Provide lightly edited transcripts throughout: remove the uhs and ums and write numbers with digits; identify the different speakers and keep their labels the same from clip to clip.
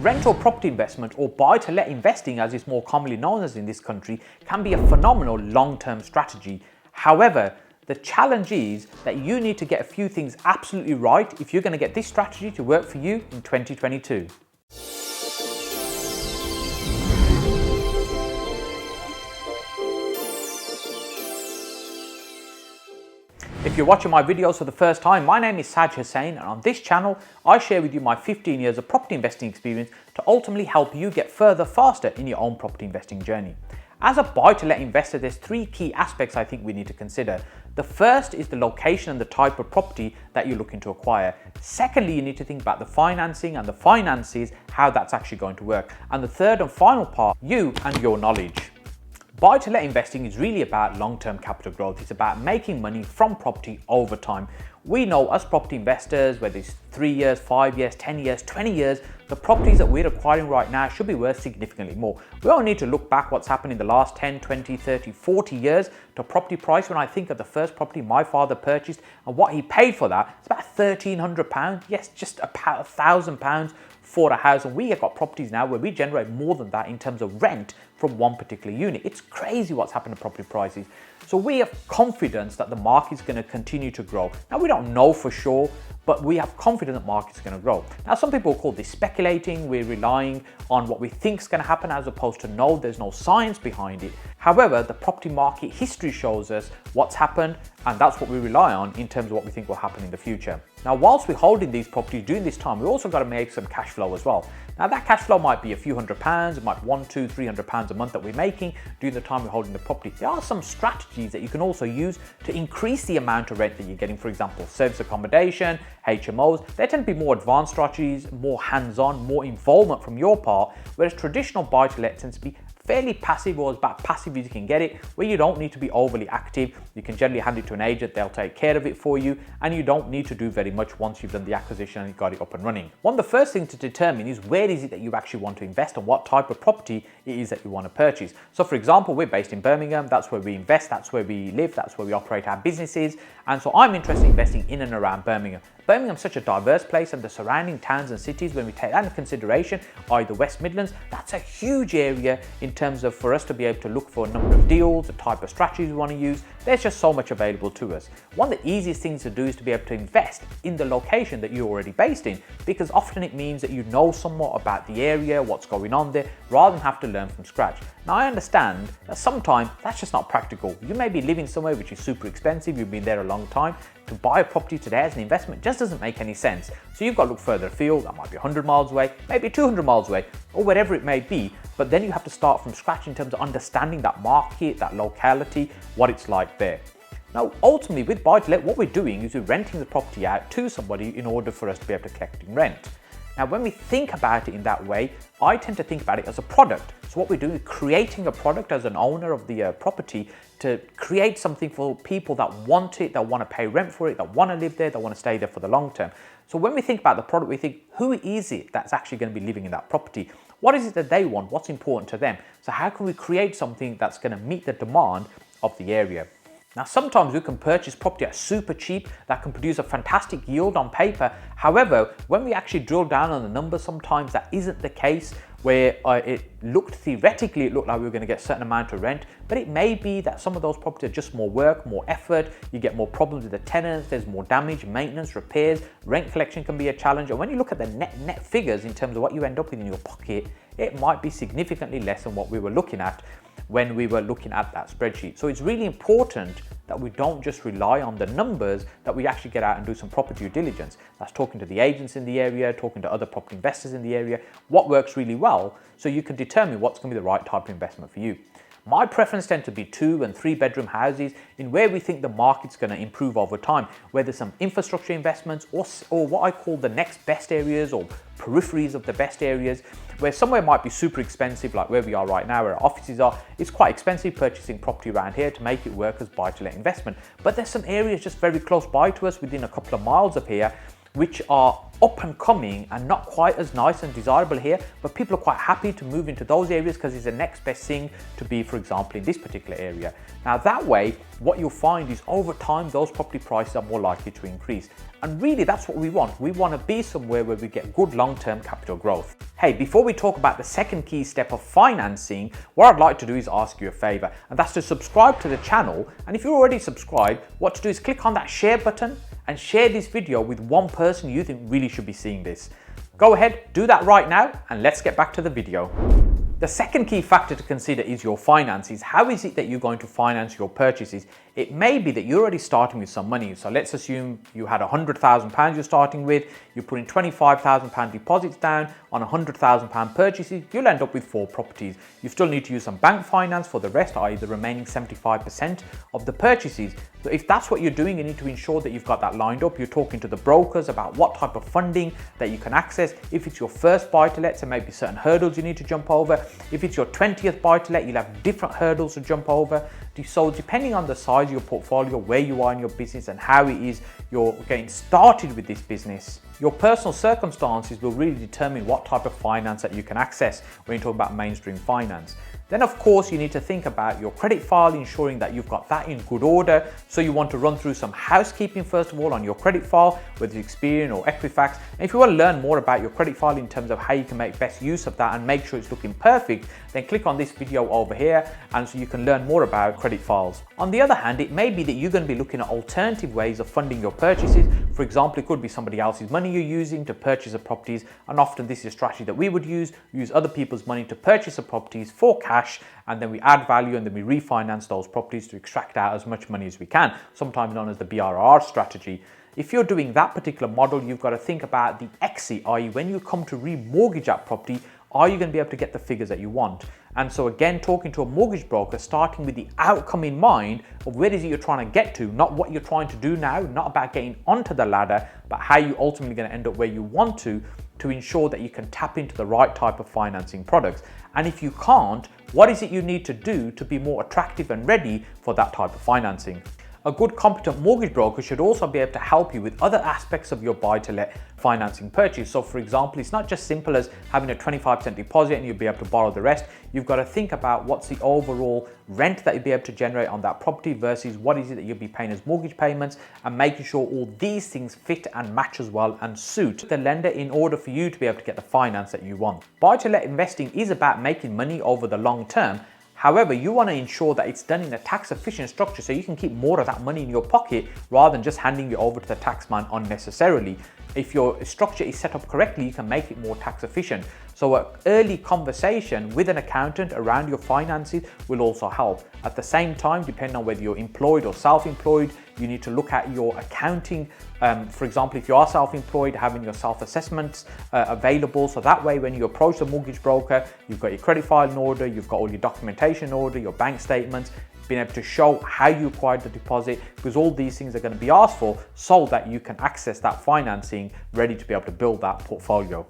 Speaker 1: Rental property investment, or buy-to-let investing as it's more commonly known as in this country, can be a phenomenal long-term strategy. However, the challenge is that you need to get a few things absolutely right if you're going to get this strategy to work for you in 2022. If you're watching my videos for the first time, my name is Saj Hussain, and on this channel, I share with you my 15 years of property investing experience to ultimately help you get further faster in your own property investing journey. As a buy-to-let investor, there's three key aspects I think we need to consider. The first is the location and the type of property that you're looking to acquire. Secondly, you need to think about the financing and the finances, how that's actually going to work. And the third and final part, you and your knowledge. Buy-to-let investing is really about long-term capital growth. It's about making money from property over time. We know as property investors, whether it's 3 years, 5 years, 10 years, 20 years, the properties that we're acquiring right now should be worth significantly more. We don't need to look back what's happened in the last 10, 20, 30, 40 years to property price. When I think of the first property my father purchased and what he paid for that, it's about £1,300. Yes, just about £1,000 for a house. And we have got properties now where we generate more than that in terms of rent from one particular unit. It's crazy what's happened to property prices. So we have confidence that the market is going to continue to grow. Now, we don't know for sure, but we have confidence that the market is going to grow. Now, some people call this speculating. We're relying on what we think is going to happen as opposed to no, there's no science behind it. However, the property market history shows us what's happened, and that's what we rely on in terms of what we think will happen in the future. Now, whilst we're holding these properties during this time, we also got to make some cash flow as well. Now, that cash flow might be a few £100, it might be £100, £200, £300 a month that we're making during the time we're holding the property. There are some strategies that you can also use to increase the amount of rent that you're getting. For example, service accommodation, HMOs. They tend to be more advanced strategies, more hands-on, more involvement from your part, whereas traditional buy-to-let tends to be fairly passive, or as about passive as you can get it, where you don't need to be overly active. You can generally hand it to an agent, they'll take care of it for you, and you don't need to do very much once you've done the acquisition and you've got it up and running. One of the first things to determine is where is it that you actually want to invest and what type of property it is that you want to purchase. So for example, we're based in Birmingham, that's where we invest, that's where we live, that's where we operate our businesses, and so I'm interested in investing in and around Birmingham. Birmingham's such a diverse place, and the surrounding towns and cities, when we take that into consideration, are the West Midlands, that's a huge area in terms of for us to be able to look for a number of deals, the type of strategies we want to use. There's just so much available to us. One of the easiest things to do is to be able to invest in the location that you're already based in, because often it means that you know somewhat about the area, what's going on there, rather than have to learn from scratch. Now, I understand that sometimes that's just not practical. You may be living somewhere which is super expensive, you've been there a long time. To buy a property today as an investment just doesn't make any sense. So you've got to look further afield. That might be 100 miles away, maybe 200 miles away, or whatever it may be. But then you have to start from scratch in terms of understanding that market, that locality, what it's like there. Now, ultimately with buy-to-let, what we're doing is we're renting the property out to somebody in order for us to be able to collect rent. Now, when we think about it in that way, I tend to think about it as a product. So what we're doing is creating a product as an owner of the property to create something for people that want it, that want to pay rent for it, that want to live there, that want to stay there for the long term. So when we think about the product, we think, who is it that's actually going to be living in that property? What is it that they want? What's important to them? So how can we create something that's going to meet the demand of the area? Now, sometimes we can purchase property at super cheap that can produce a fantastic yield on paper. However, when we actually drill down on the numbers, sometimes that isn't the case, where theoretically it looked like we were going to get a certain amount of rent, but it may be that some of those properties are just more work, more effort, you get more problems with the tenants, there's more damage, maintenance, repairs, rent collection can be a challenge. And when you look at the net figures in terms of what you end up with in your pocket, it might be significantly less than what we were looking at when we were looking at that spreadsheet. So it's really important that we don't just rely on the numbers, that we actually get out and do some proper due diligence. That's talking to the agents in the area, talking to other property investors in the area, what works really well, so you can determine what's going to be the right type of investment for you. My preference tends to be 2 and 3 bedroom houses in where we think the market's going to improve over time, where there's some infrastructure investments or what I call the next best areas or peripheries of the best areas, where somewhere might be super expensive, like where we are right now, where our offices are. It's quite expensive purchasing property around here to make it work as buy-to-let investment. But there's some areas just very close by to us within a couple of miles of here, which are up and coming and not quite as nice and desirable here, but people are quite happy to move into those areas because it's the next best thing to be, for example, in this particular area. Now that way, what you'll find is over time, those property prices are more likely to increase. And really that's what we want. We want to be somewhere where we get good long-term capital growth. Hey, before we talk about the second key step of financing, what I'd like to do is ask you a favor, and that's to subscribe to the channel. And if you're already subscribed, what to do is click on that share button and share this video with one person you think really should be seeing this. Go ahead, do that right now, and let's get back to the video. The second key factor to consider is your finances. How is it that you're going to finance your purchases? It may be that you're already starting with some money. So let's assume you had £100,000 you're starting with, you're putting £25,000 deposits down on £100,000 purchases, you'll end up with 4 properties. You still need to use some bank finance for the rest, i.e. the remaining 75% of the purchases. So if that's what you're doing, you need to ensure that you've got that lined up. You're talking to the brokers about what type of funding that you can access. If it's your first buy-to-let, so maybe certain hurdles you need to jump over. If it's your 20th buy-to-let, you'll have different hurdles to jump over. So depending on the size of your portfolio, where you are in your business and how it is you're getting started with this business, your personal circumstances will really determine what type of finance that you can access when you talk about mainstream finance. Then of course you need to think about your credit file, ensuring that you've got that in good order. So you want to run through some housekeeping first of all on your credit file, whether it's Experian or Equifax. And if you want to learn more about your credit file in terms of how you can make best use of that and make sure it's looking perfect, then click on this video over here, and so you can learn more about credit files. On the other hand, it may be that you're going to be looking at alternative ways of funding your purchases. For example, it could be somebody else's money you're using to purchase the properties, and often this is a strategy that we would use other people's money to purchase the properties for cash, and then we add value and then we refinance those properties to extract out as much money as we can, sometimes known as the BRR strategy. If you're doing that particular model, you've got to think about the exit, i.e. when you come to remortgage that property, are you going to be able to get the figures that you want? And so again, talking to a mortgage broker, starting with the outcome in mind of where is it you're trying to get to, not what you're trying to do now, not about getting onto the ladder, but how you ultimately going to end up where you want to ensure that you can tap into the right type of financing products. And if you can't, what is it you need to do to be more attractive and ready for that type of financing? A good competent mortgage broker should also be able to help you with other aspects of your buy-to-let financing purchase. So for example, it's not just simple as having a 25% deposit and you'll be able to borrow the rest. You've got to think about what's the overall rent that you'll be able to generate on that property versus what is it that you'll be paying as mortgage payments, and making sure all these things fit and match as well and suit the lender in order for you to be able to get the finance that you want. Buy-to-let investing is about making money over the long term. However, you want to ensure that it's done in a tax efficient structure so you can keep more of that money in your pocket rather than just handing it over to the taxman unnecessarily. If your structure is set up correctly, you can make it more tax efficient. So an early conversation with an accountant around your finances will also help. At the same time, depending on whether you're employed or self-employed, you need to look at your accounting. For example, if you are self-employed, having your self-assessments available. So that way, when you approach the mortgage broker, you've got your credit file in order, you've got all your documentation in order, your bank statements, being able to show how you acquired the deposit, because all these things are going to be asked for so that you can access that financing ready to be able to build that portfolio.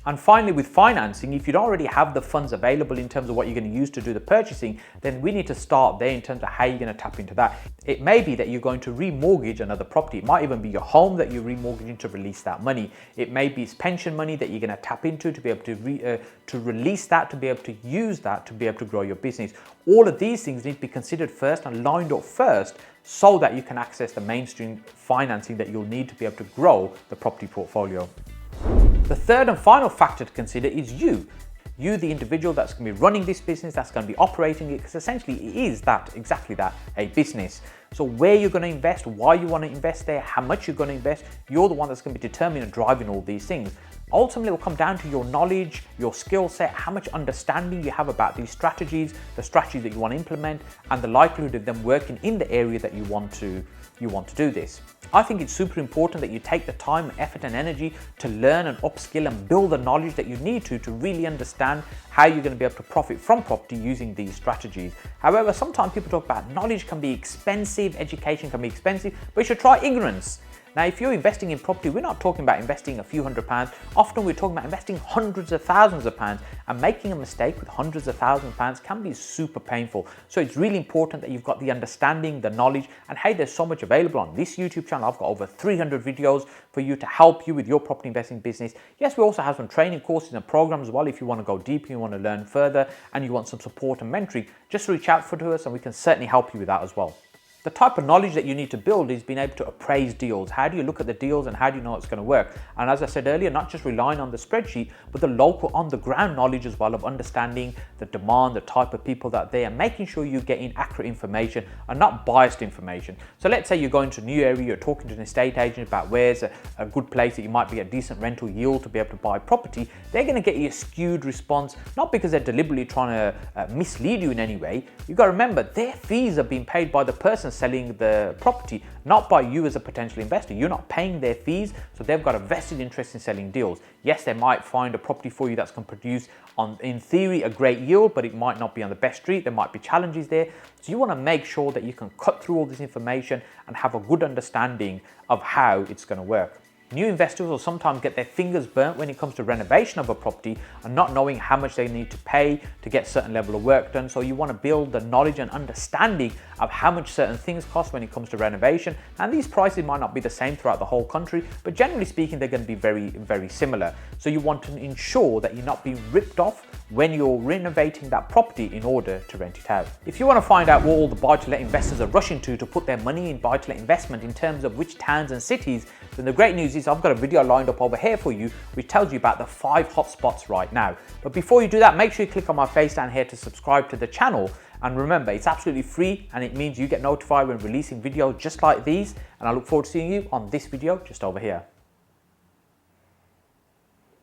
Speaker 1: And finally, with financing, if you don't already have the funds available in terms of what you're going to use to do the purchasing, then we need to start there in terms of how you're going to tap into that. It may be that you're going to remortgage another property. It might even be your home that you're remortgaging to release that money. It may be pension money that you're going to tap into to be able to release that, to be able to use that, to be able to grow your business. All of these things need to be considered first and lined up first so that you can access the mainstream financing that you'll need to be able to grow the property portfolio. The third and final factor to consider is you, the individual that's going to be running this business, that's going to be operating it, because essentially it is exactly that, a business. So where you're going to invest, why you want to invest there, how much you're going to invest, you're the one that's going to be determining and driving all these things. Ultimately, it will come down to your knowledge, your skill set, how much understanding you have about these strategies, the strategies that you want to implement, and the likelihood of them working in the area that you want to do this. I think it's super important that you take the time, effort and energy to learn and upskill and build the knowledge that you need to really understand how you're going to be able to profit from property using these strategies. However, sometimes people talk about knowledge can be expensive, education can be expensive, but you should try ignorance. Now, if you're investing in property, we're not talking about investing a few £100. Often we're talking about investing hundreds of thousands of pounds, and making a mistake with hundreds of thousands of pounds can be super painful. So it's really important that you've got the understanding, the knowledge, and hey, there's so much available on this YouTube channel. I've got over 300 videos for you to help you with your property investing business. Yes, we also have some training courses and programs as well. If you want to go deeper, you want to learn further, and you want some support and mentoring, just reach out to us and we can certainly help you with that as well. The type of knowledge that you need to build is being able to appraise deals. How do you look at the deals and how do you know it's going to work? And as I said earlier, not just relying on the spreadsheet, but the local on the ground knowledge as well of understanding the demand, the type of people that are there, and making sure you're getting accurate information and not biased information. So let's say you're going to a new area, you're talking to an estate agent about where's a good place that you might be a decent rental yield to be able to buy property. They're going to get you a skewed response, not because they're deliberately trying to mislead you in any way. You've got to remember, their fees are being paid by the person selling the property, not by you as a potential investor. You're not paying their fees, so they've got a vested interest in selling deals. Yes, they might find a property for you that's going to produce, in theory, a great yield, but it might not be on the best street. There might be challenges there. So you want to make sure that you can cut through all this information and have a good understanding of how it's going to work. New investors will sometimes get their fingers burnt when it comes to renovation of a property and not knowing how much they need to pay to get a certain level of work done. So you want to build the knowledge and understanding of how much certain things cost when it comes to renovation. And these prices might not be the same throughout the whole country, but generally speaking, they're going to be very, very similar. So you want to ensure that you're not being ripped off when you're renovating that property in order to rent it out. If you want to find out what all the buy-to-let investors are rushing to put their money in buy-to-let investment in terms of which towns and cities, then the great news is I've got a video lined up over here for you which tells you about the 5 hotspots right now. But before you do that, make sure you click on my face down here to subscribe to the channel. And remember, it's absolutely free and it means you get notified when releasing videos just like these. And I look forward to seeing you on this video just over here.